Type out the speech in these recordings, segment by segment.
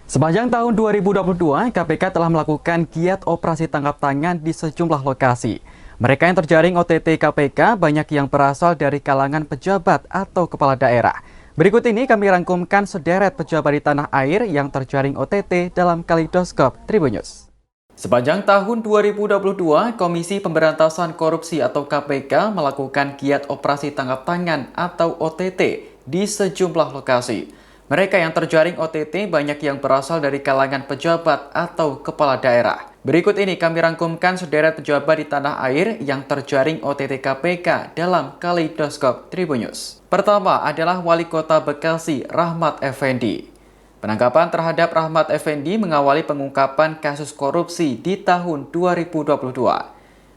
Sepanjang tahun 2022, KPK telah melakukan giat operasi tangkap tangan di sejumlah lokasi. Mereka yang terjaring OTT KPK banyak yang berasal dari kalangan pejabat atau kepala daerah. Berikut ini kami rangkumkan sederet pejabat di tanah air yang terjaring OTT dalam Kaleidoskop Tribun News. Sepanjang tahun 2022, Komisi Pemberantasan Korupsi atau KPK melakukan giat operasi tangkap tangan atau OTT di sejumlah lokasi. Mereka yang terjaring OTT banyak yang berasal dari kalangan pejabat atau kepala daerah. Berikut ini kami rangkumkan sederet pejabat di tanah air yang terjaring OTT KPK dalam Kaleidoskop Tribun News. Pertama adalah Wali Kota Bekasi, Rahmat Effendi. Penangkapan terhadap Rahmat Effendi mengawali pengungkapan kasus korupsi di tahun 2022.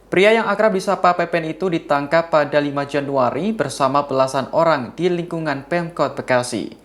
Pria yang akrab disapa Pepen itu ditangkap pada 5 Januari bersama belasan orang di lingkungan Pemkot Bekasi.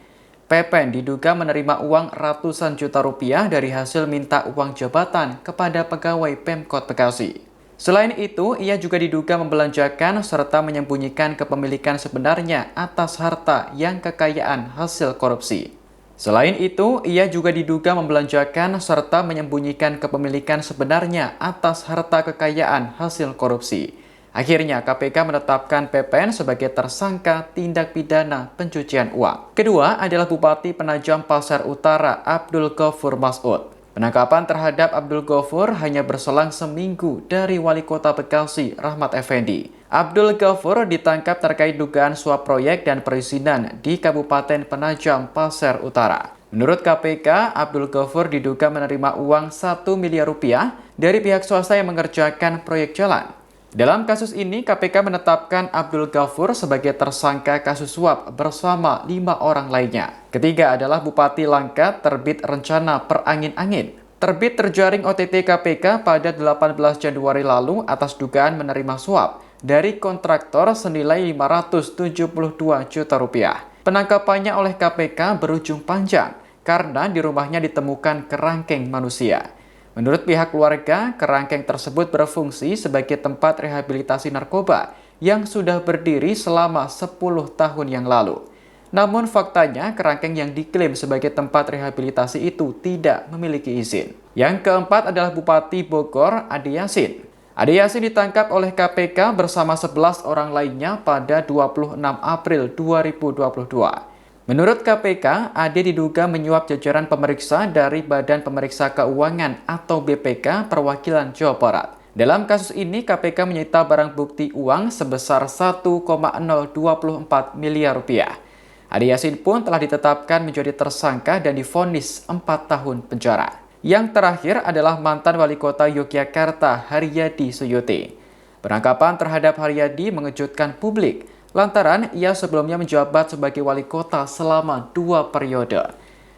Pepen diduga menerima uang ratusan juta rupiah dari hasil minta uang jabatan kepada pegawai Pemkot Bekasi. Selain itu, ia juga diduga membelanjakan serta menyembunyikan kepemilikan sebenarnya atas harta yang kekayaan hasil korupsi. Selain itu, ia juga diduga membelanjakan serta menyembunyikan kepemilikan sebenarnya atas harta kekayaan hasil korupsi. Akhirnya, KPK menetapkan Pepen sebagai tersangka tindak pidana pencucian uang. Kedua adalah Bupati Penajam Pasar Utara, Abdul Ghafur Mas'ud. Penangkapan terhadap Abdul Ghafur hanya berselang seminggu dari Wali Kota Bekasi, Rahmat Effendi. Abdul Ghafur ditangkap terkait dugaan suap proyek dan perizinan di Kabupaten Penajam Pasar Utara. Menurut KPK, Abdul Ghafur diduga menerima uang 1 miliar rupiah dari pihak swasta yang mengerjakan proyek jalan. Dalam kasus ini, KPK menetapkan Abdul Ghafur sebagai tersangka kasus suap bersama 5 orang lainnya. Ketiga adalah Bupati Langkat terbit rencana perangin-angin. Terbit terjaring OTT KPK pada 18 Januari lalu atas dugaan menerima suap dari kontraktor senilai 572 juta rupiah. Penangkapannya oleh KPK berujung panjang karena di rumahnya ditemukan kerangkeng manusia. Menurut pihak keluarga, kerangkeng tersebut berfungsi sebagai tempat rehabilitasi narkoba yang sudah berdiri selama 10 tahun yang lalu. Namun faktanya, kerangkeng yang diklaim sebagai tempat rehabilitasi itu tidak memiliki izin. Yang keempat adalah Bupati Bogor, Ade Yasin. Ade Yasin ditangkap oleh KPK bersama 11 orang lainnya pada 26 April 2022. Menurut KPK, Ade diduga menyuap jajaran pemeriksa dari Badan Pemeriksa Keuangan atau BPK Perwakilan Jawa Barat. Dalam kasus ini, KPK menyita barang bukti uang sebesar 1,024 miliar rupiah. Ade Yasin pun telah ditetapkan menjadi tersangka dan divonis 4 tahun penjara. Yang terakhir adalah mantan Wali Kota Yogyakarta, Haryadi Suyuti. Penangkapan terhadap Haryadi mengejutkan publik, lantaran ia sebelumnya menjabat sebagai wali kota selama 2 periode.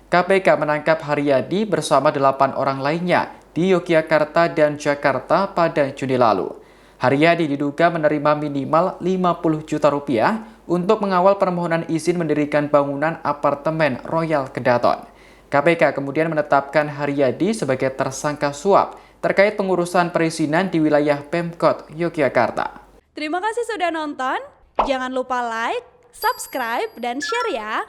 KPK menangkap Haryadi bersama 8 orang lainnya di Yogyakarta dan Jakarta pada Juni lalu. Haryadi diduga menerima minimal 50 juta rupiah untuk mengawal permohonan izin mendirikan bangunan apartemen Royal Kedaton. KPK kemudian menetapkan Haryadi sebagai tersangka suap terkait pengurusan perizinan di wilayah Pemkot Yogyakarta. Terima kasih sudah nonton. Jangan lupa like, subscribe, dan share ya!